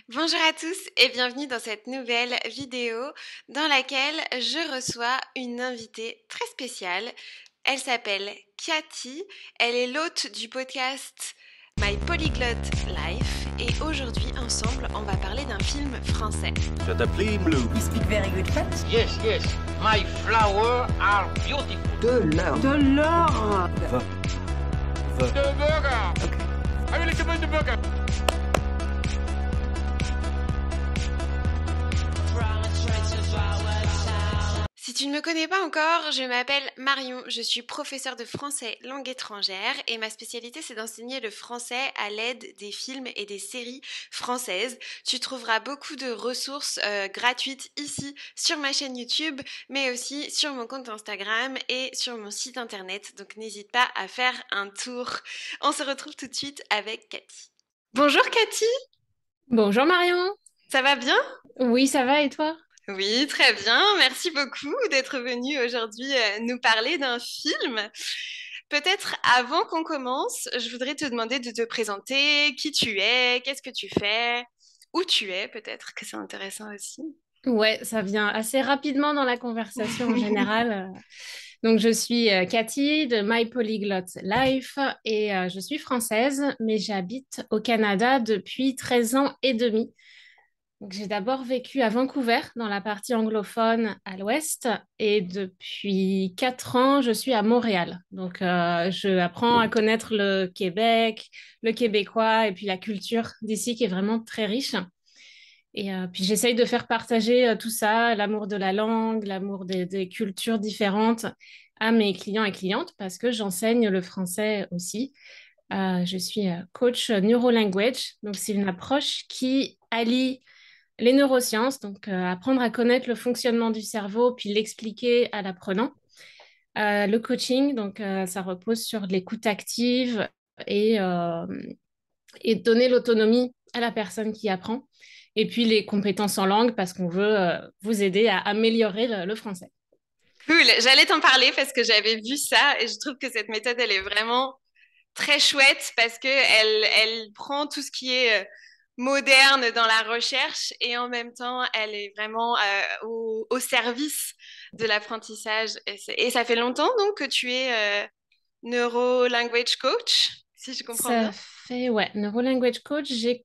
Bonjour à tous et bienvenue dans cette nouvelle vidéo dans laquelle je reçois une invitée très spéciale. Elle s'appelle Cathy, elle est l'hôte du podcast My Polyglot Life et aujourd'hui ensemble on va parler d'un film français. Tu as t'appelé Blue. You speak very good French? Yes, yes. My flowers are beautiful. De l'or. De l'or. The burger. Okay. I will recommend the burger. Si tu ne me connais pas encore, je m'appelle Marion, je suis professeure de français langue étrangère et ma spécialité c'est d'enseigner le français à l'aide des films et des séries françaises. Tu trouveras beaucoup de ressources gratuites ici sur ma chaîne YouTube, mais aussi sur mon compte Instagram et sur mon site internet, donc n'hésite pas à faire un tour. On se retrouve tout de suite avec Cathy. Bonjour Cathy. Bonjour Marion. Ça va bien? Oui, ça va et toi? Oui, très bien. Merci beaucoup d'être venue aujourd'hui nous parler d'un film. Peut-être avant qu'on commence, je voudrais te demander de te présenter, qui tu es, qu'est-ce que tu fais, où tu es, peut-être que c'est intéressant aussi. Ouais, ça vient assez rapidement dans la conversation en général. Donc, je suis Cathy de My Polyglot Life et je suis française, mais j'habite au Canada depuis 13 ans et demi. Donc, j'ai d'abord vécu à Vancouver, dans la partie anglophone à l'ouest, et depuis 4 ans, je suis à Montréal. Donc, je apprends à connaître le Québec, le québécois, et puis la culture d'ici qui est vraiment très riche. Et puis, j'essaye de faire partager tout ça, l'amour de la langue, l'amour des cultures différentes à mes clients et clientes, parce que j'enseigne le français aussi. Je suis coach neurolanguage, donc c'est une approche qui allie les neurosciences, donc apprendre à connaître le fonctionnement du cerveau, puis l'expliquer à l'apprenant. Le coaching, donc ça repose sur l'écoute active et, euh, et donner l'autonomie à la personne qui apprend. Et puis les compétences en langue, parce qu'on veut vous aider à améliorer le français. Cool, j'allais t'en parler parce que j'avais vu ça et je trouve que cette méthode, elle est vraiment très chouette parce que elle prend tout ce qui est moderne dans la recherche et en même temps, elle est vraiment au service de l'apprentissage. Et ça fait longtemps donc que tu es neuro-language coach, si je comprends Ça bien. fait, ouais, Neurolanguage Coach, j'ai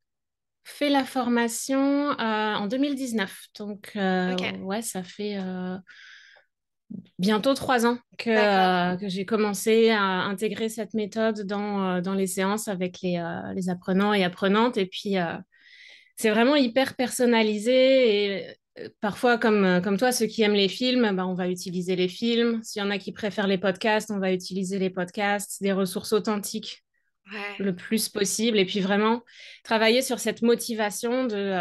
fait la formation en 2019. Donc, Ok, ouais, ça fait bientôt 3 ans d'accord. que j'ai commencé à intégrer cette méthode dans les séances avec les apprenants et apprenantes. Et puis, c'est vraiment hyper personnalisé. Et parfois, comme toi, ceux qui aiment les films, ben, on va utiliser les films. S'il y en a qui préfèrent les podcasts, on va utiliser les podcasts, des ressources authentiques Ouais. le plus possible. Et puis, vraiment, travailler sur cette motivation de...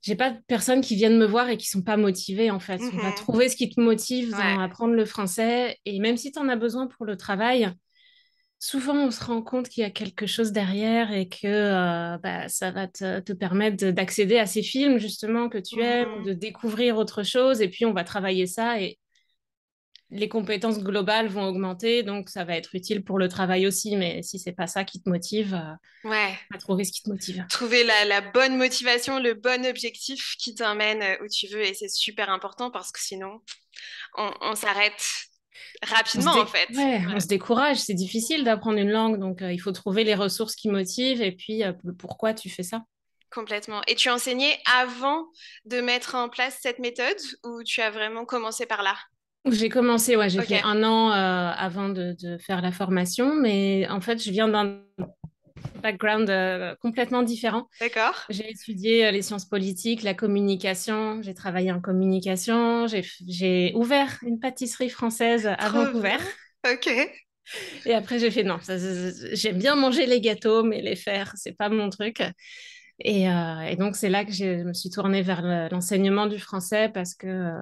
j'ai pas de personnes qui viennent me voir et qui sont pas motivées en fait. On va Mhm. trouver ce qui te motive dans Ouais. apprendre le français et même si tu en as besoin pour le travail, souvent on se rend compte qu'il y a quelque chose derrière et que bah, ça va te permettre d'accéder à ces films justement que tu aimes, Mhm. de découvrir autre chose et puis on va travailler ça et les compétences globales vont augmenter donc ça va être utile pour le travail aussi. Mais si c'est pas ça qui te motive, Ouais. va trouver ce qui te motive. Trouver la bonne motivation, le bon objectif qui t'emmène où tu veux. Et c'est super important parce que sinon, on s'arrête rapidement en fait. Ouais, on Ouais. se décourage, c'est difficile d'apprendre une langue, donc il faut trouver les ressources qui motivent et puis le pourquoi tu fais ça. Complètement. Et tu enseignais avant de mettre en place cette méthode ou tu as vraiment commencé par là? J'ai commencé, ouais, j'ai Ok, fait 1 an avant de faire la formation, mais en fait, je viens d'un background complètement différent. d'accord. J'ai étudié les sciences politiques, la communication, j'ai travaillé en communication, j'ai ouvert une pâtisserie française à Trop Vancouver. bien. Ok. Et après, j'ai fait non, j'aime bien manger les gâteaux, mais les faire, c'est pas mon truc. Et donc, c'est là que je me suis tournée vers l'enseignement du français parce que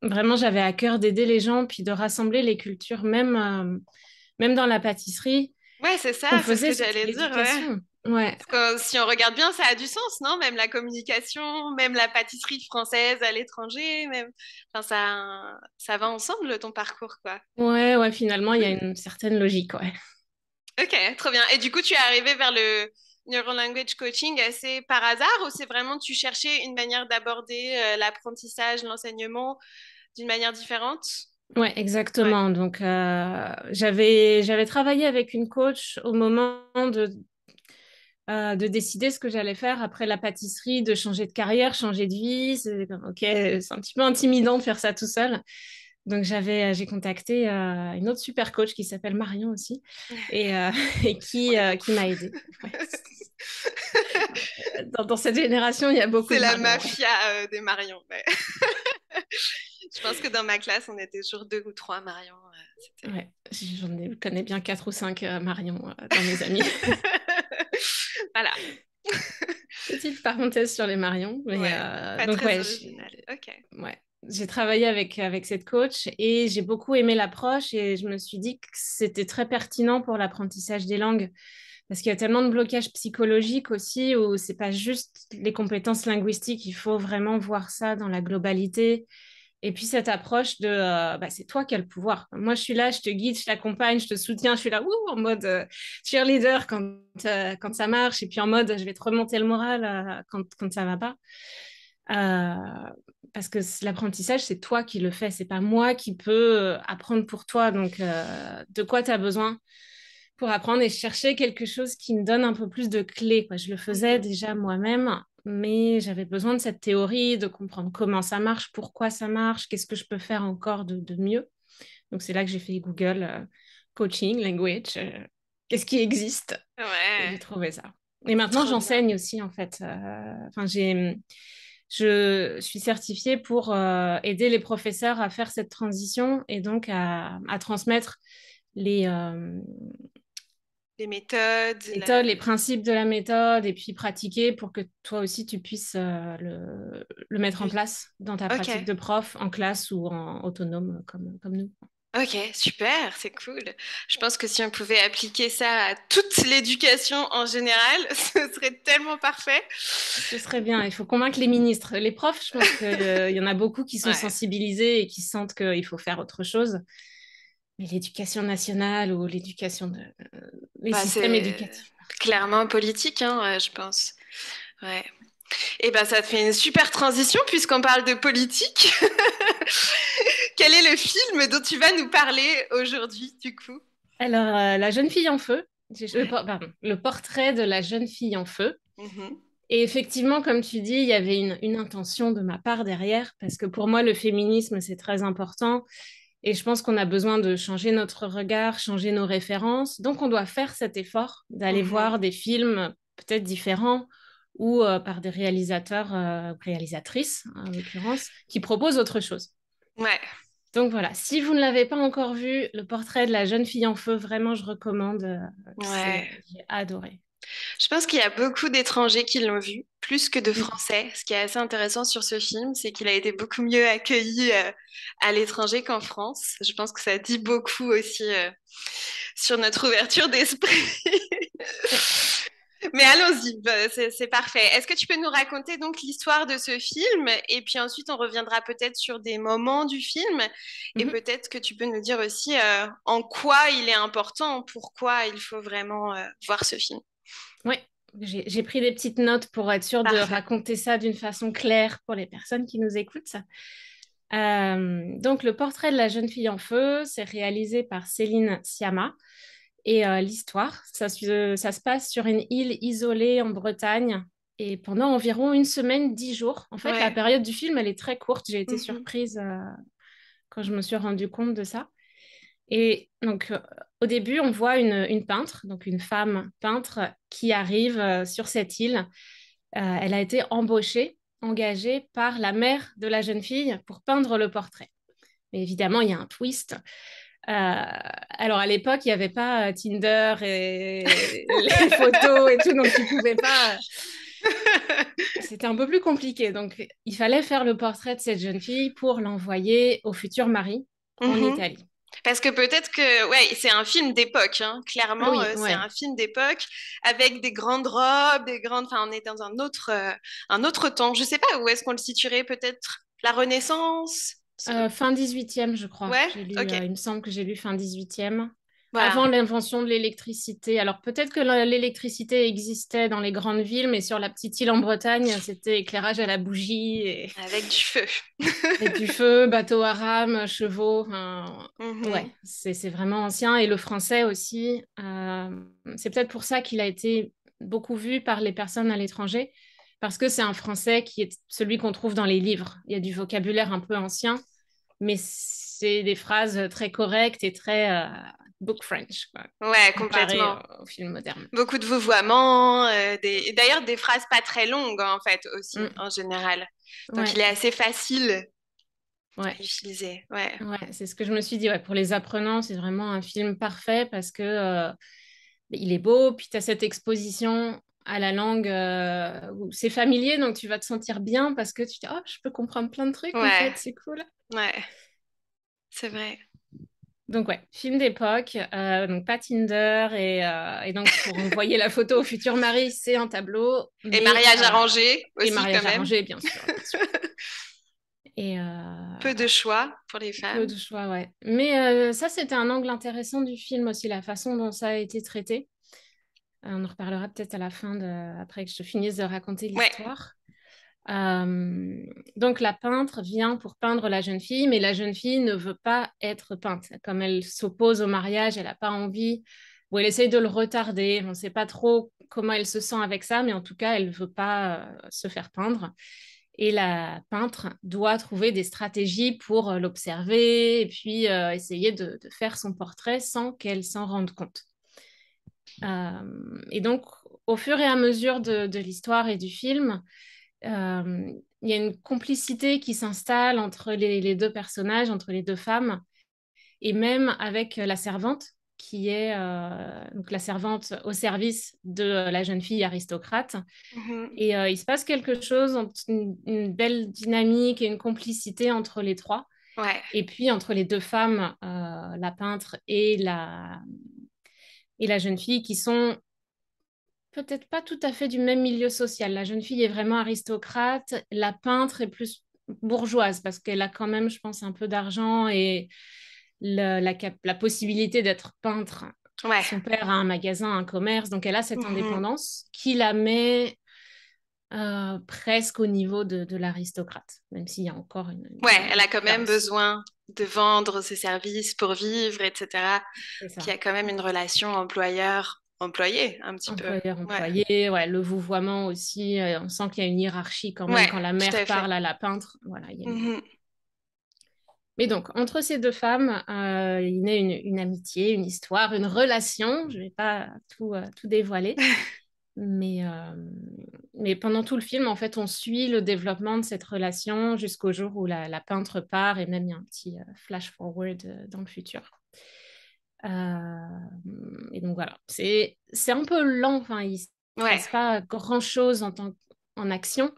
vraiment, j'avais à cœur d'aider les gens, puis de rassembler les cultures, même dans la pâtisserie. Ouais, c'est Ce qu'on ça, c'est ce faisait, que c'était j'allais dire, ouais. l'éducation. Ouais, Parce que si on regarde bien, ça a du sens, non? Même la communication, même la pâtisserie française à l'étranger, même. Enfin, ça va ensemble, ton parcours, quoi. ouais, ouais, finalement, il y a Cool. une certaine logique, ouais. Ok, trop bien. Et du coup, tu es arrivé vers Neurolanguage coaching assez par hasard ou c'est vraiment tu cherchais une manière d'aborder l'apprentissage, l'enseignement d'une manière différente? Ouais, Ouais. exactement. Donc, j'avais travaillé avec une coach au moment de décider ce que j'allais faire après la pâtisserie, de changer de carrière, changer de vie. Ok, c'est un petit peu intimidant de faire ça tout seul. Donc, j'ai contacté une autre super coach qui s'appelle Marion aussi et, et On l'aime qui beaucoup. m'a aidée. Ouais. Dans cette génération, il y a beaucoup C'est de la Marion. mafia des Marion. Ouais. Je pense que dans ma classe, on était toujours 2 ou 3 Marion. Ouais. C'était... Ouais. Connais bien 4 ou 5 Marion dans mes amis. Voilà. Petite parenthèse sur les Marions. Mais, Ouais, pas donc, très ouais, original. Ok. ouais, j'ai travaillé avec cette coach et j'ai beaucoup aimé l'approche et je me suis dit que c'était très pertinent pour l'apprentissage des langues parce qu'il y a tellement de blocages psychologiques aussi où c'est pas juste les compétences linguistiques, il faut vraiment voir ça dans la globalité. Et puis cette approche de bah, c'est toi qui as le pouvoir. Moi, je suis là, je te guide, je t'accompagne, je te soutiens, je suis là en mode cheerleader quand ça marche, et puis en mode je vais te remonter le moral quand ça va pas. Euh, Parce que l'apprentissage, c'est toi qui le fais, c'est pas moi qui peux apprendre pour toi. Donc, de quoi tu as besoin pour apprendre et chercher quelque chose qui me donne un peu plus de clés, quoi. Je le faisais Mhm. déjà moi-même, mais j'avais besoin de cette théorie, de comprendre comment ça marche, pourquoi ça marche, qu'est-ce que je peux faire encore de mieux. Donc, c'est là que j'ai fait Google Coaching, Language, qu'est-ce qui existe? Et j'ai Ouais, trouvé ça. Et maintenant, trop bien. j'enseigne aussi, en fait. Enfin, je suis certifiée pour aider les professeurs à faire cette transition et donc à transmettre les, Les méthodes, méthodes, les principes de la méthode et puis pratiquer pour que toi aussi tu puisses le mettre en place dans ta Ok. pratique de prof en classe ou en autonome comme nous. Ok, super, c'est cool. Je pense que si on pouvait appliquer ça à toute l'éducation en général, ce serait tellement parfait. Ce serait bien. Il faut convaincre les ministres. Les profs, je pense qu'il y en a beaucoup qui sont Ouais, sensibilisés et qui sentent qu'il faut faire autre chose. Mais l'éducation nationale ou les bah systèmes c'est éducatifs. clairement politique, hein, je pense. Ouais. Et ben ça te fait une super transition puisqu'on parle de politique. Quel est le film dont tu vas nous parler aujourd'hui, du coup? Alors, la jeune fille en feu, Ouais. pardon, le portrait de la jeune fille en feu. Mhm. Et effectivement, comme tu dis, il y avait une intention de ma part derrière, parce que pour moi, le féminisme, c'est très important. Et je pense qu'on a besoin de changer notre regard, changer nos références. Donc, on doit faire cet effort d'aller Mhm. voir des films peut-être différents ou par des réalisateurs, réalisatrices, en l'occurrence, qui proposent autre chose. Ouais, Donc voilà, si vous ne l'avez pas encore vu, le portrait de la jeune fille en feu, vraiment, je recommande. ouais. J'ai adoré. Je pense qu'il y a beaucoup d'étrangers qui l'ont vu, plus que de Mm. Français. Ce qui est assez intéressant sur ce film, c'est qu'il a été beaucoup mieux accueilli à l'étranger qu'en France. Je pense que ça dit beaucoup aussi sur notre ouverture d'esprit. Ouais. Mais allons-y, bah, c'est parfait. Est-ce que tu peux nous raconter donc l'histoire de ce film et puis ensuite on reviendra peut-être sur des moments du film et Mhm. peut-être que tu peux nous dire aussi en quoi il est important, pourquoi il faut vraiment voir ce film. Ouais, j'ai pris des petites notes pour être sûre de Parfait. raconter ça d'une façon claire pour les personnes qui nous écoutent. Donc, le portrait de la jeune fille en feu, c'est réalisé par Céline Sciamma. Et l'histoire, ça se passe sur une île isolée en Bretagne. Et pendant environ une semaine, 10 jours. En fait, la Ouais. période du film, elle est très courte. J'ai été Mhm. surprise quand je me suis rendu compte de ça. Et donc, au début, on voit une peintre, donc une femme peintre, qui arrive sur cette île. Elle a été engagée par la mère de la jeune fille pour peindre le portrait. Mais évidemment, il y a un twist. Alors, à l'époque, il n'y avait pas Tinder et les photos et tout, donc tu pouvais pas. C'était un peu plus compliqué. Donc, il fallait faire le portrait de cette jeune fille pour l'envoyer au futur mari en Mhm. Italie. Parce que peut-être que, ouais, c'est un film d'époque, hein. Ah Clairement, oui, c'est ouais. un film d'époque avec des grandes robes, des grandes. Enfin, on est dans un autre temps. Je sais pas où est-ce qu'on le situerait, peut-être la Renaissance. Fin 18e, je crois. Ouais, J'ai lu, ok. il me semble que j'ai lu fin 18e. Voilà. Avant l'invention de l'électricité. Alors peut-être que l'électricité existait dans les grandes villes, mais sur la petite île en Bretagne, c'était éclairage à la bougie et Avec du feu. avec du feu, bateau à rame, chevaux. Enfin, ouais, Mhm. c'est vraiment ancien. Et le français aussi, c'est peut-être pour ça qu'il a été beaucoup vu par les personnes à l'étranger, parce que c'est un français qui est celui qu'on trouve dans les livres. Il y a du vocabulaire un peu ancien, mais c'est des phrases très correctes et très book French, quoi, Ouais, comparé complètement. au film moderne. Beaucoup de vouvoiements, et d'ailleurs des phrases pas très longues en fait aussi, Mm. en général. Donc il Ouais, est assez facile ouais. à utiliser. Ouais. Ouais, c'est ce que je me suis dit. Ouais, pour les apprenants, c'est vraiment un film parfait parce que il est beau, puis tu as cette exposition à la langue où c'est familier, donc tu vas te sentir bien parce que tu te dis, oh, je peux comprendre plein de trucs en Ouais, fait, c'est cool. ouais, c'est vrai. Donc ouais, film d'époque, donc pas Tinder et donc pour envoyer la photo au futur mari, c'est un tableau, Et mais mariage arrangé et aussi quand mariage même. arrangé, bien sûr, bien sûr. Et Peu de choix pour les peu femmes. de choix, ouais. Mais ça, c'était un angle intéressant du film aussi, la façon dont ça a été traité. On en reparlera peut-être à la fin, après que je finisse de raconter Ouais. l'histoire. Donc la peintre vient pour peindre la jeune fille, mais la jeune fille ne veut pas être peinte. Comme elle s'oppose au mariage, elle n'a pas envie, ou elle essaye de le retarder. On ne sait pas trop comment elle se sent avec ça, mais en tout cas, elle ne veut pas se faire peindre. Et la peintre doit trouver des stratégies pour l'observer et puis essayer de faire son portrait sans qu'elle s'en rende compte. Et donc, au fur et à mesure de l'histoire et du film, il y a une complicité qui s'installe entre les deux personnages, entre les deux femmes, et même avec la servante, qui est donc la servante au service de la jeune fille aristocrate. Mhm. Et il se passe quelque chose, une belle dynamique et une complicité entre les trois. Ouais. Et puis entre les deux femmes, la peintre et la jeune fille, qui sont peut-être pas tout à fait du même milieu social. La jeune fille est vraiment aristocrate, la peintre est plus bourgeoise parce qu'elle a quand même, je pense, un peu d'argent et la possibilité d'être peintre. Ouais. Son père a un magasin, un commerce, donc elle a cette Mhm. indépendance qui la met presque au niveau de l'aristocrate, même s'il y a encore Ouais, elle a quand même différence. besoin de vendre ses services pour vivre, etc. C'est Qu'il ça. y a quand même une relation employeur-employé, un petit peu. Ouais. Employeur-employé, ouais, le vouvoiement aussi, on sent qu'il y a une hiérarchie quand même Ouais, quand la tout mère à fait. parle à la peintre. Voilà, il y a Mhm. Mais donc, entre ces deux femmes, il naît une amitié, une histoire, une relation. Je ne vais pas tout dévoiler, mais, euh, mais pendant tout le film, en fait, on suit le développement de cette relation jusqu'au jour où la peintre part et même il y a un petit flash forward dans le futur. Et donc voilà, c'est un peu lent, enfin, il ne se Ouais, passe pas grand-chose en action,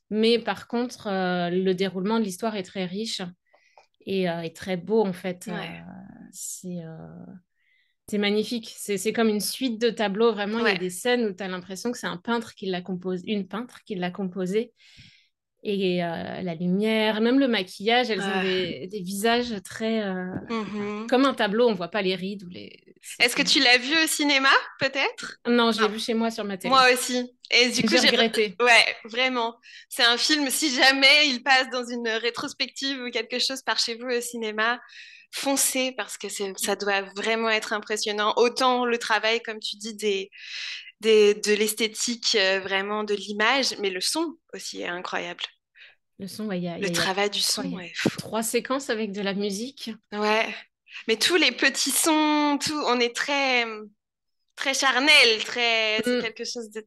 mais par contre, le déroulement de l'histoire est très riche et très beau en fait. ouais, C'est euh, c'est magnifique. C'est comme une suite de tableaux. Vraiment, il y a ouais. des scènes où tu as l'impression que c'est un peintre qui l'a composé, une peintre qui l'a composé. Et la lumière, même le maquillage, elles ont Ah. des visages très... Mhm. comme un tableau, on voit pas les rides ou Est-ce que tu l'as vu au cinéma, peut-être? Non, je l'ai Non, vu chez moi sur ma télé. moi aussi. Et du coup, J'ai regretté. ouais, vraiment. C'est un film, si jamais il passe dans une rétrospective ou quelque chose par chez vous au cinéma, foncez parce que ça doit vraiment être impressionnant. Autant le travail, comme tu dis, de l'esthétique, vraiment de l'image, mais le son aussi est incroyable. Le son, ouais, Le il y a travail du quoi, son il y a est fou. 3 séquences avec de la musique. Ouais. Mais tous les petits sons, tout, on est très charnel, c'est Mm, quelque chose de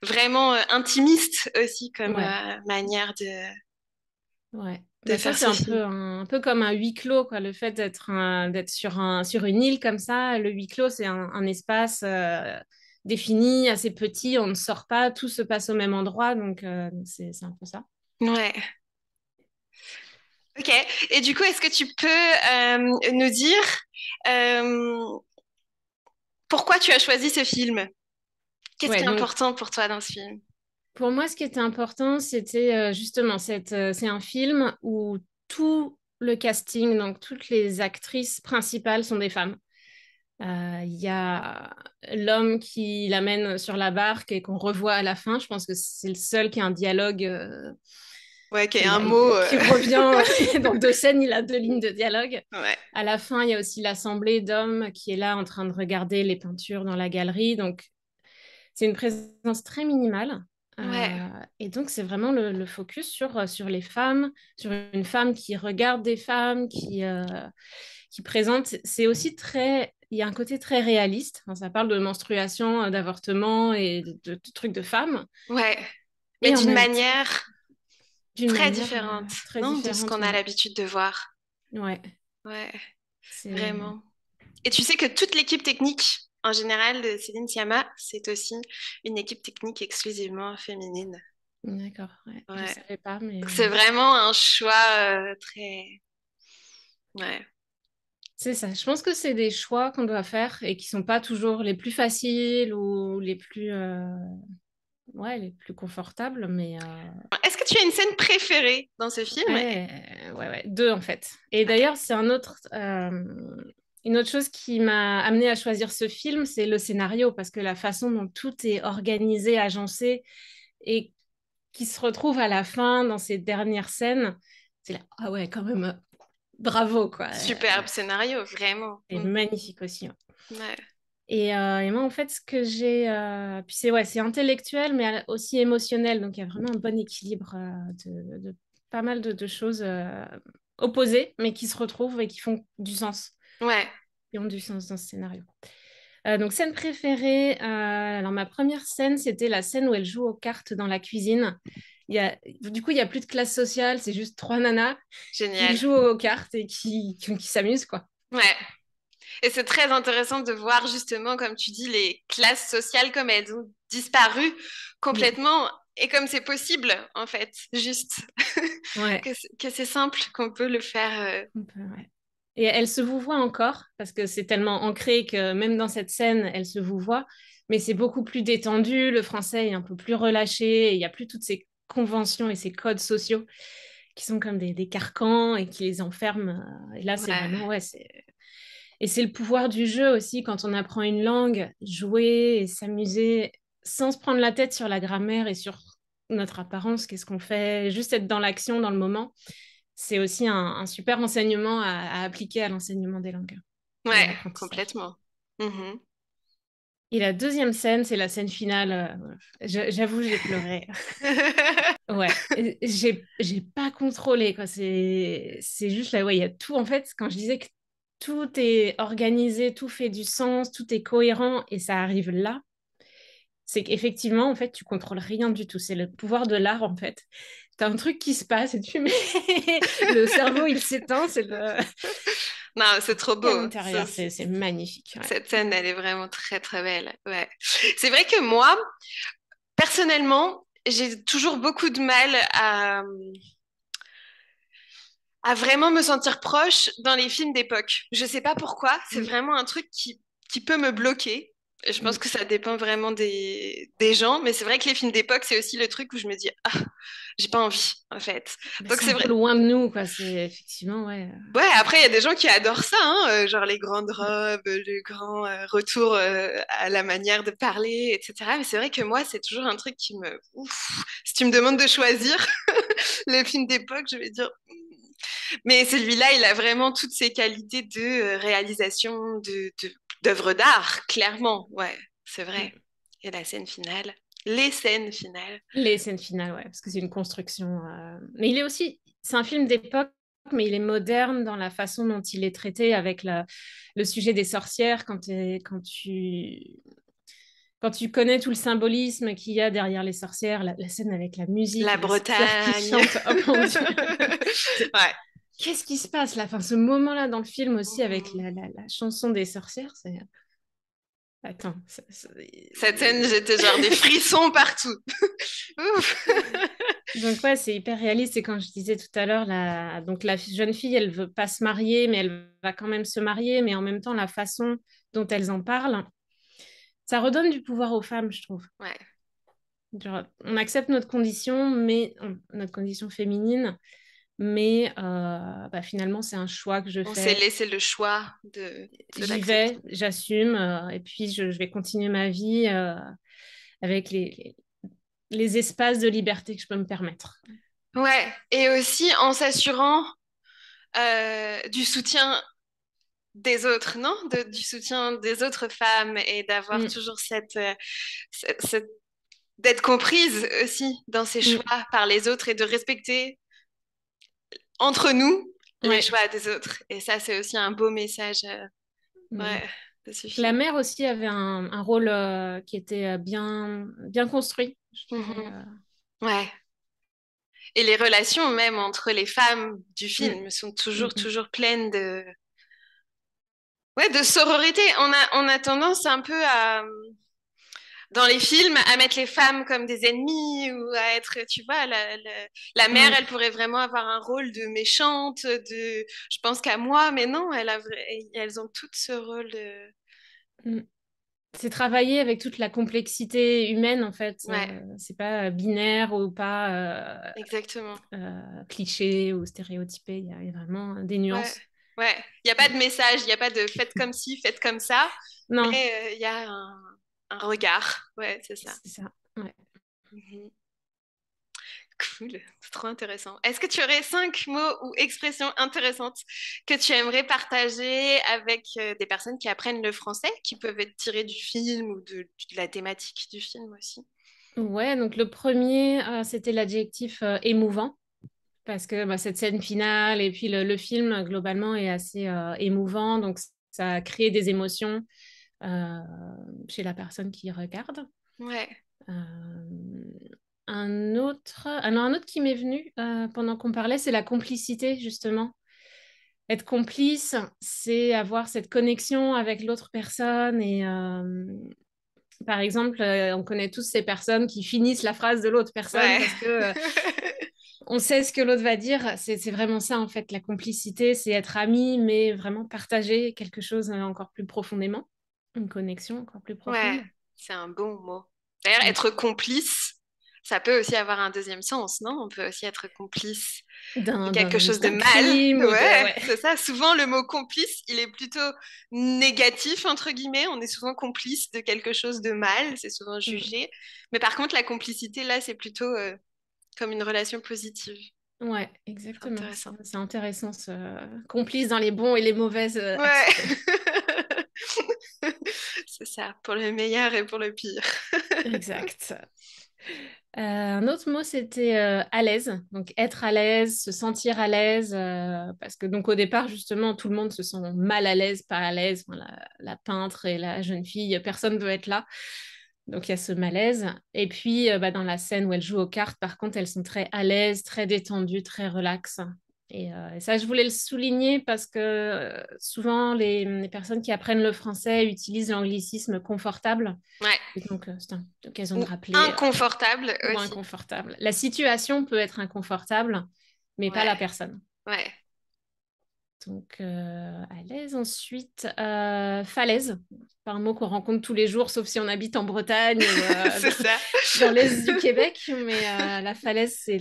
vraiment intimiste aussi comme ouais. manière Ouais. de Bah ça, faire c'est ce film. un peu comme un huis clos, quoi. Le fait d'être sur une île comme ça, le huis clos, c'est un espace défini, assez petit, on ne sort pas, tout se passe au même endroit, donc c'est un peu ça. Ouais. Ok. Et du coup, est-ce que tu peux nous dire euh, pourquoi tu as choisi ce film? Qu'est-ce qui Ouais, est donc important pour toi dans ce film? pour moi, ce qui était important, c'était justement, c'est un film où tout le casting, donc toutes les actrices principales sont des femmes. Il y a l'homme qui l'amène sur la barque et qu'on revoit à la fin. Je pense que c'est le seul qui a un dialogue. Ouais, qu'il y ait un mot. Qui revient dans 2 scènes, il a 2 lignes de dialogue. Ouais. À la fin, il y a aussi l'assemblée d'hommes qui est là en train de regarder les peintures dans la galerie. Donc, c'est une présence très minimale. Ouais. Et donc, c'est vraiment le focus sur les femmes, sur une femme qui regarde des femmes, qui présente. C'est aussi très... Il y a un côté très réaliste. Enfin, ça parle de menstruation, d'avortement et de trucs de femmes. Ouais. Mais Et en d'une même temps, manière d'une très manière différente, très non, de ce différente. qu'on a l'habitude de voir. Ouais. Ouais, C'est... vraiment. Et tu sais que toute l'équipe technique, en général, de Céline Sciamma, c'est aussi une équipe technique exclusivement féminine. D'accord, ouais. Je Ouais. savais pas, mais Donc c'est vraiment un choix très... Ouais. c'est ça. Je pense que c'est des choix qu'on doit faire et qui sont pas toujours les plus faciles ou ouais, les plus confortables, mais Est-ce que tu as une scène préférée dans ce film? ouais, 2 en fait. Et Ok. d'ailleurs, c'est une autre chose qui m'a amené à choisir ce film, c'est le scénario, parce que la façon dont tout est organisé, agencé, et qui se retrouve à la fin dans ces dernières scènes, c'est là, ah ouais, quand même, bravo, quoi. Superbe scénario, vraiment. C'est magnifique aussi, hein. Ouais. Et moi, en fait, ce que j'ai... Puis c'est ouais, c'est intellectuel, mais aussi émotionnel. Donc, il y a vraiment un bon équilibre de pas mal de choses opposées, mais qui se retrouvent et qui font du sens, Ouais. qui ont du sens dans ce scénario. Donc, scène préférée. Alors, ma première scène, c'était la scène où elle joue aux cartes dans la cuisine. Du coup, il n'y a plus de classe sociale, c'est juste 3 nanas qui Génial. jouent aux cartes et qui s'amusent, quoi. Ouais. Et c'est très intéressant de voir justement, comme tu dis, les classes sociales comme elles ont disparu Mm. complètement et comme c'est possible, en fait, juste Ouais. que c'est simple, qu'on peut le faire. Ouais. Et elle se vous voit encore, parce que c'est tellement ancré que même dans cette scène, elle se vous voit, mais c'est beaucoup plus détendu, le français est un peu plus relâché, et il n'y a plus toutes ces conventions et ces codes sociaux qui sont comme des carcans et qui les enferment. Et là, c'est Ouais, vraiment, ouais, et c'est le pouvoir du jeu aussi, quand on apprend une langue, jouer et s'amuser sans se prendre la tête sur la grammaire et sur notre apparence, qu'est-ce qu'on fait, juste être dans l'action, dans le moment. C'est aussi un super enseignement à appliquer à l'enseignement des langues et à ouais, l'apprentissage. complètement. Mhm. Et la deuxième scène, c'est la scène finale. J'avoue, j'ai pleuré. Ouais, et j'ai pas contrôlé, quoi. C'est juste là, ouais, il y a tout. En fait, quand je disais que tout est organisé, tout fait du sens, tout est cohérent et ça arrive là, c'est qu'effectivement, en fait, tu contrôles rien du tout. C'est le pouvoir de l'art, en fait. T'as un truc qui se passe et tu mets le cerveau, il s'éteint, c'est le... Non, c'est trop Et à beau. l'intérieur, c'est magnifique. Ouais. Cette scène, elle est vraiment très, très belle. Ouais. C'est vrai que moi, personnellement, j'ai toujours beaucoup de mal à vraiment me sentir proche dans les films d'époque. Je sais pas pourquoi, c'est Mm, vraiment un truc qui peut me bloquer. Et je pense mm. que ça dépend vraiment des gens, mais c'est vrai que les films d'époque, c'est aussi le truc où je me dis, ah, j'ai pas envie, en fait. Ben, Donc c'est c'est un peu vrai. loin de nous, quoi. C'est effectivement, ouais. Ouais, après, il y a des gens qui adorent ça, hein, genre les grandes robes, le grand retour à la manière de parler, etc. Mais c'est vrai que moi, c'est toujours un truc qui me... Ouf. Si tu me demandes de choisir les films d'époque, je vais dire... Mais celui-là, il a vraiment toutes ces qualités de réalisation, d'œuvre d'art, clairement. Ouais, c'est vrai. Mm. Et la scène finale, les scènes finales. Les scènes finales, ouais, parce que c'est une construction. Mais il est aussi, c'est un film d'époque, mais il est moderne dans la façon dont il est traité avec le sujet des sorcières. Quand tu connais tout le symbolisme qu'il y a derrière les sorcières, la scène avec la musique La et les sorcières qui Bretagne. chantent, oh mon Dieu, c'est- Ouais. qu'est-ce qui se passe là? Enfin, ce moment-là dans le film aussi avec Mhm. la chanson des sorcières, c'est... Attends, Cette scène, j'étais genre des frissons partout. Ouf. donc ouais, c'est hyper réaliste. Et quand je disais tout à l'heure, donc la jeune fille, elle veut pas se marier, mais elle va quand même se marier. Mais en même temps, la façon dont elles en parlent, ça redonne du pouvoir aux femmes, je trouve. Ouais, Genre, on accepte notre condition, notre condition féminine, mais finalement, c'est un choix que je On s'est fais. laissé le choix de J'y l'accepter. vais, j'assume, et puis je vais continuer ma vie avec les espaces de liberté que je peux me permettre. Ouais, et aussi en s'assurant du soutien des autres, non? Du soutien des autres femmes et d'avoir Mm, toujours d'être comprise aussi dans ses choix mm, par les autres et de respecter entre nous les ouais. choix des autres. Et ça, c'est aussi un beau message, Mm. ouais, de ce La film. mère aussi avait un rôle qui était bien construit, je trouvais. Mhm. Ouais. Et les relations même entre les femmes du Mm, film sont mm, toujours, mm. toujours pleines ouais, de sororité. On a tendance un peu dans les films, à mettre les femmes comme des ennemies ou à être, tu vois, la mère, Ouais. elle pourrait vraiment avoir un rôle de méchante, je pense qu'à moi, mais non, elles ont toutes ce rôle de, Mm. C'est travailler avec toute la complexité humaine, en fait. ouais, C'est pas binaire ou pas exactement. cliché ou stéréotypé. Il y a vraiment des Ouais, nuances. ouais. Il n'y a pas de message, il n'y a pas de faites comme ci, faites comme ça, mais Non, il y a un regard. Ouais, c'est ça. c'est ça. Ouais. Mhm. Cool, c'est trop intéressant. Est-ce que tu aurais 5 mots ou expressions intéressantes que tu aimerais partager avec des personnes qui apprennent le français, qui peuvent être tirées du film ou de la thématique du film aussi? Ouais, donc le premier, c'était l'adjectif émouvant, parce que cette scène finale et puis le film, globalement, est assez émouvant. Donc, ça a créé des émotions euh, chez la personne qui regarde. Ouais, Euh, un autre qui m'est venu pendant qu'on parlait, c'est la complicité, justement. Être complice, c'est avoir cette connexion avec l'autre personne. Et par exemple, on connaît tous ces personnes qui finissent la phrase de l'autre personne ouais. parce que on sait ce que l'autre va dire. C'est vraiment ça, en fait, la complicité, c'est être ami, mais vraiment partager quelque chose encore plus profondément, une connexion encore plus Ouais, profonde. c'est un bon mot. D'ailleurs, Mm. être complice, ça peut aussi avoir un deuxième sens, non? On peut aussi être complice de quelque chose de D'un mal. crime ou de... Ouais, Ouais. c'est ça. Souvent, le mot complice, il est plutôt négatif, entre guillemets. On est souvent complice de quelque chose de mal. C'est souvent Mm. jugé. Mais par contre, la complicité, là, c'est plutôt comme une relation positive. Ouais, C'est exactement. intéressant. C'est intéressant, ce complice dans les bons et les mauvaises Ouais. actions. C'est ça, pour le meilleur et pour le pire. Exact. Un autre mot, c'était à l'aise. Donc, être à l'aise, se sentir à l'aise. Parce que, donc, au départ, justement, tout le monde se sent mal à l'aise, pas à l'aise. Enfin, la peintre et la jeune fille, personne ne veut être là. Donc, il y a ce malaise. Et puis, dans la scène où elles jouent aux cartes, par contre, elles sont très à l'aise, très détendues, très relax. Et ça, je voulais le souligner parce que souvent, les personnes qui apprennent le français utilisent l'anglicisme confortable. Ouais. Et donc, c'est une occasion de Ou rappeler inconfortable ou aussi. inconfortable. La situation peut être inconfortable, mais pas Ouais. la personne. Ouais. Donc, à l'aise. Ensuite, falaise. C'est pas un mot qu'on rencontre tous les jours, sauf si on habite en Bretagne ou C'est ça. dans l'est du Québec. Mais la falaise, c'est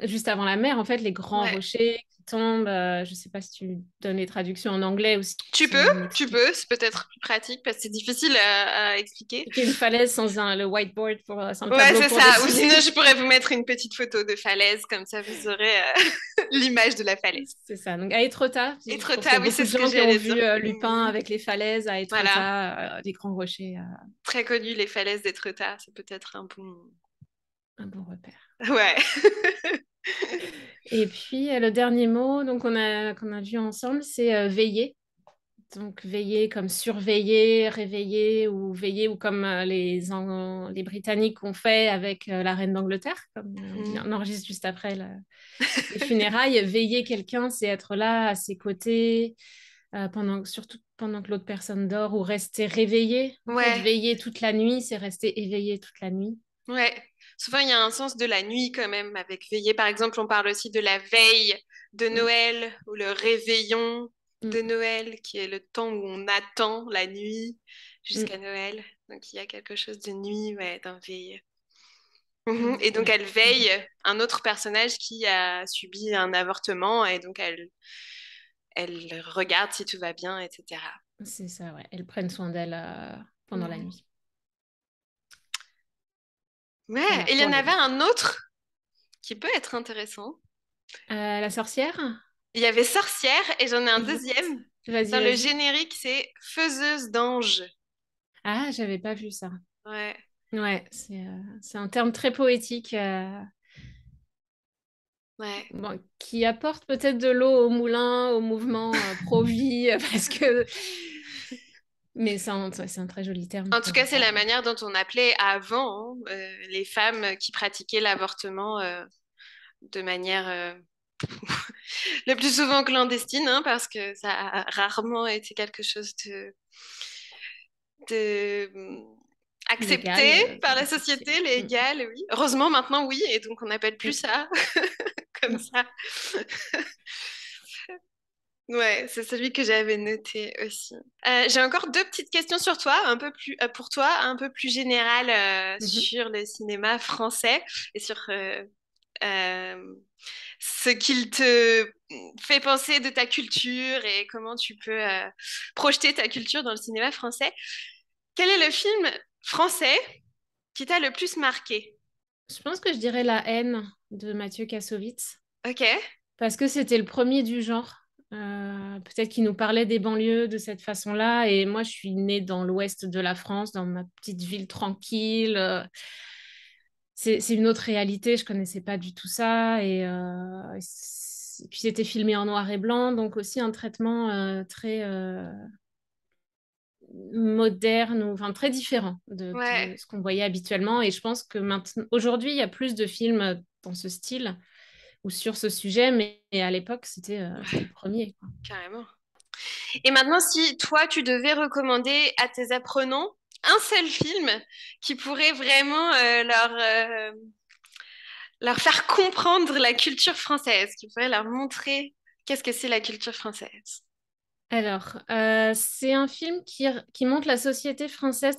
juste avant la mer, en fait, les grands Ouais. rochers qui tombent. Je sais pas si tu donnes les traductions en anglais ou si tu Tu sais peux, tu m'expliquer. peux, c'est peut-être plus pratique parce que c'est difficile à expliquer. Expliquer une falaise sans le whiteboard, sans le Ouais, tableau c'est pour ça. Ou dessiner. sinon, je pourrais vous mettre une petite photo de falaise, comme ça vous aurez l'image de la falaise. C'est ça. Donc, à Étretat, je pense qu'il y Etretat, a oui, beaucoup c'est de ce que gens qui ont j'allais dire. vu Lupin Mhm. avec les falaises à Voilà, Étretat, les grands rochers, très connu les falaises d'Etretat, c'est peut-être un bon repère. Ouais. Et puis, le dernier mot qu'on a vu ensemble, c'est veiller. Donc, veiller comme surveiller, réveiller ou veiller, ou comme les Britanniques ont fait avec la reine d'Angleterre, comme Mhm. on enregistre juste après les funérailles. Veiller quelqu'un, c'est être là à ses côtés, surtout pendant que l'autre personne dort, ou rester réveillé. En fait, Ouais, veiller toute la nuit, c'est rester éveillé toute la nuit. ouais. Souvent, il y a un sens de la nuit quand même avec veiller. Par exemple, on parle aussi de la veille de Mm, Noël ou le réveillon de mm, Noël, qui est le temps où on attend la nuit mm. jusqu'à Noël. Donc, il y a quelque chose de nuit, ouais, d'un veille. Et donc, Ouais. elle veille un autre personnage qui a subi un avortement et donc elle regarde si tout va bien, etc. C'est ça, ouais. Elles prennent soin d'elle pendant la Mhm. nuit. Ouais, Voilà, et il y pour en avait les... un autre qui peut être intéressant. La sorcière? Il y avait Sorcière et j'en ai un Exact. deuxième. Vas-y, Dans le vas-y. générique, c'est Faiseuse d'anges. Ah, j'avais pas vu ça. Ouais, Ouais, c'est un terme très poétique ouais. bon, qui apporte peut-être de l'eau au moulin, au mouvement pro-vie, parce que... Mais c'est un très joli terme En tout pour... cas, c'est la manière dont on appelait avant les femmes qui pratiquaient l'avortement de manière le plus souvent clandestine, hein, parce que ça a rarement été quelque chose de accepté légal, par la accepté. société, légal, oui. Heureusement, maintenant, oui, et donc on n'appelle plus Mm. ça comme Non. ça. Ouais, c'est celui que j'avais noté aussi. J'ai encore deux petites questions sur toi, un peu plus pour toi, un peu plus générales Mhm. sur le cinéma français et sur euh, ce qu'il te fait penser de ta culture et comment tu peux projeter ta culture dans le cinéma français. Quel est le film français qui t'a le plus marqué? Je pense que je dirais La haine de Mathieu Kassovitz, Ok. parce que c'était le premier du genre. Peut-être qu'il nous parlait des banlieues de cette façon-là. Et moi, je suis née dans l'ouest de la France, dans ma petite ville tranquille. C'est une autre réalité, je connaissais pas du tout ça. Et puis c'était filmé en noir et blanc, donc aussi un traitement très moderne, ou, enfin très différent de Ouais. ce qu'on voyait habituellement. Et je pense que maintenant, aujourd'hui, il y a plus de films dans ce style ou sur ce sujet, mais à l'époque, c'était le premier, quoi. Carrément. Et maintenant, si toi, tu devais recommander à tes apprenants un seul film qui pourrait vraiment leur faire comprendre la culture française, qui pourrait leur montrer qu'est-ce que c'est la culture française. Alors, c'est un film qui montre la société française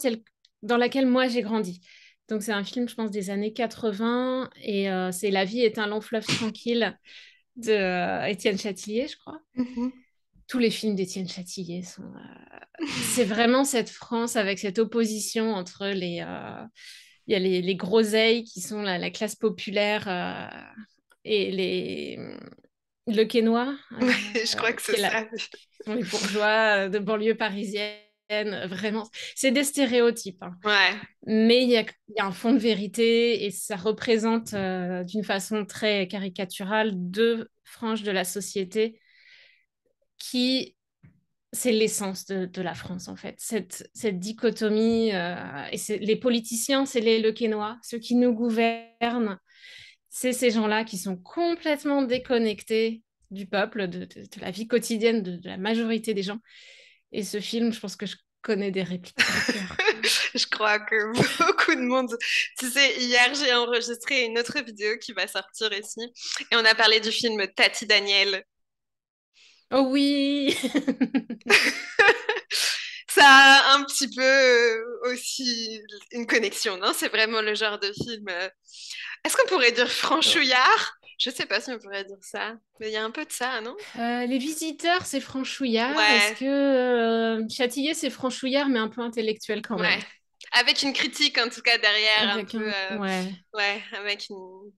dans laquelle moi j'ai grandi. Donc, c'est un film, je pense, des années 80 et c'est La vie est un long fleuve tranquille de Étienne Châtillier, je crois. Mhm. Tous les films d'Étienne Châtillier c'est vraiment cette France avec cette opposition entre il y a les groseilles qui sont la classe populaire et le Quénois, Ouais, je crois que qui c'est est ça. sont les bourgeois de banlieue parisienne. Vraiment, c'est des stéréotypes, hein. Ouais, Mais il y a un fond de vérité et ça représente d'une façon très caricaturale deux franges de la société qui c'est l'essence de la France, en fait. Cette dichotomie, les politiciens, c'est les Lequénois, ceux qui nous gouvernent, c'est ces gens-là qui sont complètement déconnectés du peuple, de la vie quotidienne de la majorité des gens. Et ce film, je pense que je connais des répliques par cœur. je crois que beaucoup de monde. Tu sais, hier, j'ai enregistré une autre vidéo qui va sortir ici et on a parlé du film Tati Daniel. Oh oui. Ça a un petit peu aussi une connexion, non? C'est vraiment le genre de film. Est-ce qu'on pourrait dire franchouillard? Je sais pas si on pourrait dire ça, mais il y a un peu de ça, non? Les visiteurs, c'est franchouillard. Est-ce Ouais, que Châtillier, c'est franchouillard, mais un peu intellectuel quand ouais. même? Avec une critique en tout cas derrière, un Avec peu. un... Ouais. Ouais, avec une.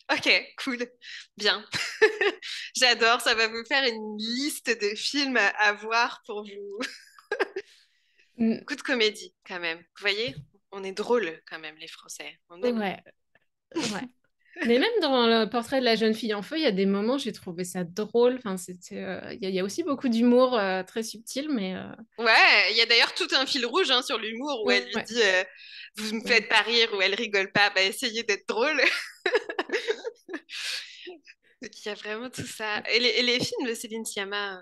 Ok, cool. Bien. J'adore, ça va vous faire une liste de films à voir pour vous. Mm, Coup de comédie, quand même. Vous voyez, on est drôles quand même, les Français. On aime. ouais, ouais. Mais même dans le portrait de la jeune fille en feu, il y a des moments, j'ai trouvé ça drôle. Enfin, il y a aussi beaucoup d'humour très subtil, mais Ouais, il y a d'ailleurs tout un fil rouge hein, sur l'humour où elle lui ouais. dit vous me Ouais. faites pas rire ou elle rigole pas, bah essayez d'être drôle. Donc il y a vraiment tout ça. Et les films de Céline Sciamma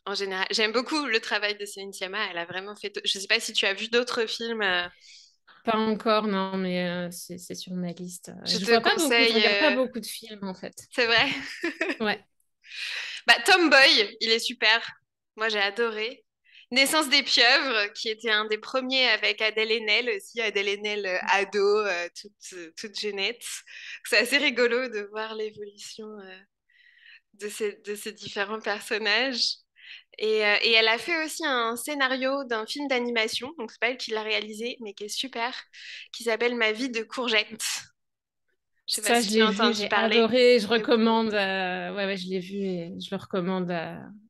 en général, j'aime beaucoup le travail de Céline Sciamma. Elle a vraiment fait. Je sais pas si tu as vu d'autres films. Pas encore, non, mais c'est sur ma liste. Je Je te vois pas beaucoup, je conseille. regarde pas beaucoup de films en fait. C'est vrai. Ouais. Bah Tomboy, il est super. Moi j'ai adoré. Naissance des pieuvres, qui était un des premiers avec Adèle Haenel aussi, Adèle Haenel ado, toute jeunette. C'est assez rigolo de voir l'évolution de ces différents personnages. Et elle a fait aussi un scénario d'un film d'animation, donc c'est pas elle qui l'a réalisé, mais qui est super, qui s'appelle Ma vie de courgette. Je sais pas Ça, si je tu as l'ai vu, entendu j'ai parler. adoré. Je recommande. Ouais, je l'ai vu et je le recommande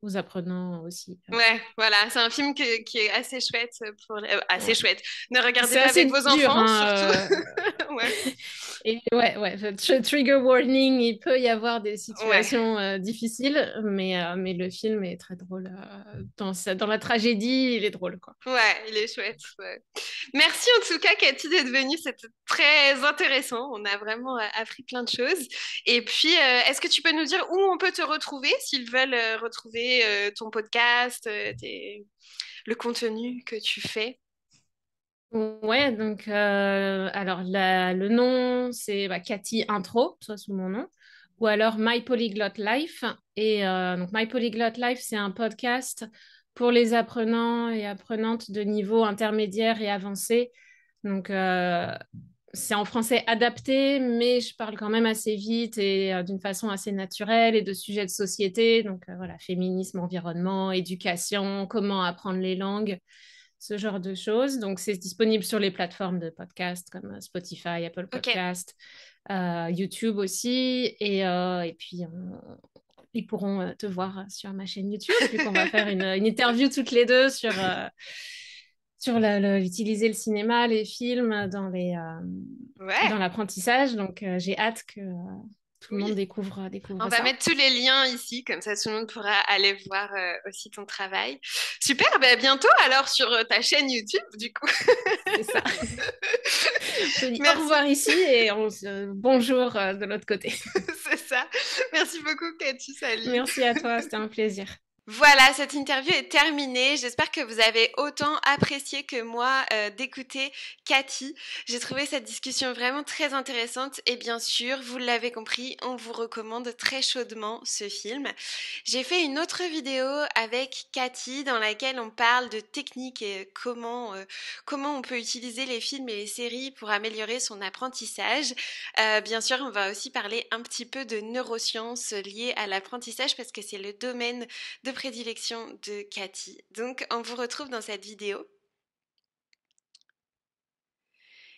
aux apprenants aussi. Ouais, voilà, c'est un film qui est assez chouette assez Ouais. chouette. Ne regardez C'est pas avec assez vos dur, enfants, surtout. hein. Ouais, Et trigger warning, il peut y avoir des ouais. situations difficiles, mais le film est très drôle. Dans la tragédie, il est drôle, quoi. Ouais, il est chouette. Ouais. Merci en tout cas, Cathy, d'être venue. C'était très intéressant. On a vraiment appris plein de choses. Et puis, est-ce que tu peux nous dire où on peut te retrouver s'ils veulent retrouver ton podcast, le contenu que tu fais? Ouais, donc, alors le nom, c'est Cathy Intro, soit sous mon nom, ou alors My Polyglot Life. Et donc, My Polyglot Life, c'est un podcast pour les apprenants et apprenantes de niveau intermédiaire et avancé. Donc, c'est en français adapté, mais je parle quand même assez vite et d'une façon assez naturelle et de sujets de société. Donc, voilà, féminisme, environnement, éducation, comment apprendre les langues, ce genre de choses. Donc, c'est disponible sur les plateformes de podcast comme Spotify, Apple Ok. Podcast, YouTube aussi. Et puis, ils pourront te voir sur ma chaîne YouTube, vu qu'on va faire une interview toutes les deux sur utiliser le cinéma, les films dans Ouais, l'apprentissage. Donc, j'ai hâte que tout le monde oui. On découvre va ça. mettre tous les liens ici, comme ça tout le monde pourra aller voir aussi ton travail. Super, ben à bientôt alors sur ta chaîne YouTube, du coup. C'est ça. Je te dis au Merci, revoir ici et bonjour de l'autre côté. c'est ça. Merci beaucoup, Cathy. Salut. Merci à toi, c'était un plaisir. Voilà, cette interview est terminée. J'espère que vous avez autant apprécié que moi d'écouter Cathy. J'ai trouvé cette discussion vraiment très intéressante et bien sûr, vous l'avez compris, on vous recommande très chaudement ce film. J'ai fait une autre vidéo avec Cathy dans laquelle on parle de techniques et comment on peut utiliser les films et les séries pour améliorer son apprentissage. Bien sûr, on va aussi parler un petit peu de neurosciences liées à l'apprentissage parce que c'est le domaine de prédilection de Cathy. Donc, on vous retrouve dans cette vidéo.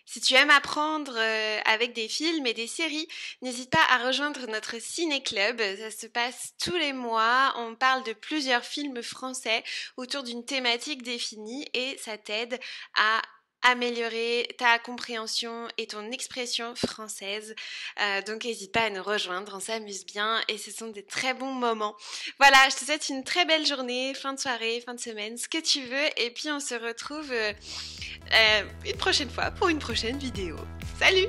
Si tu aimes apprendre avec des films et des séries, n'hésite pas à rejoindre notre ciné-club. Ça se passe tous les mois. On parle de plusieurs films français autour d'une thématique définie et ça t'aide à améliorer ta compréhension et ton expression française. Donc n'hésite pas à nous rejoindre, on s'amuse bien et ce sont des très bons moments. Voilà, je te souhaite une très belle journée, fin de soirée, fin de semaine, ce que tu veux et puis on se retrouve une prochaine fois pour une prochaine vidéo. Salut!